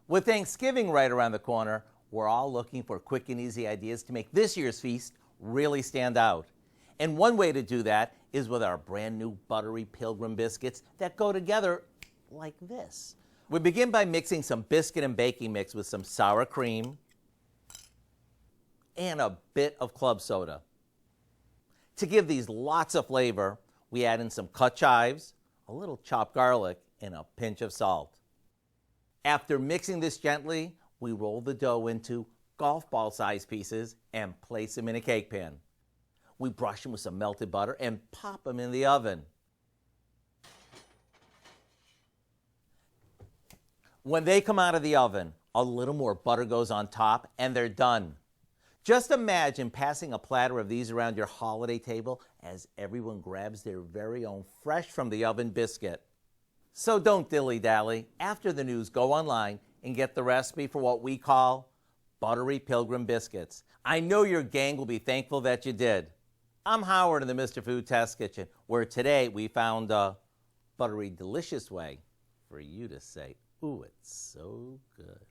With Thanksgiving right around the corner, we're all looking for quick and easy ideas to make this year's feast really stand out. And one way to do that is with our brand new Buttery Pilgrim Biscuits that go together like this. We begin by mixing some biscuit and baking mix with some sour cream and a bit of club soda. To give these lots of flavor, we add in some cut chives, a little chopped garlic, and a pinch of salt. After mixing this gently, we roll the dough into golf ball sized pieces and place them in a cake pan. We brush them with some melted butter and pop them in the oven. When they come out of the oven, a little more butter goes on top and they're done. Just imagine passing a platter of these around your holiday table as everyone grabs their very own fresh from the oven biscuit. So don't dilly-dally. After the news, go online and get the recipe for what we call Buttery Pilgrim Biscuits. I know your gang will be thankful that you did. I'm Howard in the Mr. Food Test Kitchen, where today we found a buttery, delicious way for you to say, ooh, it's so good.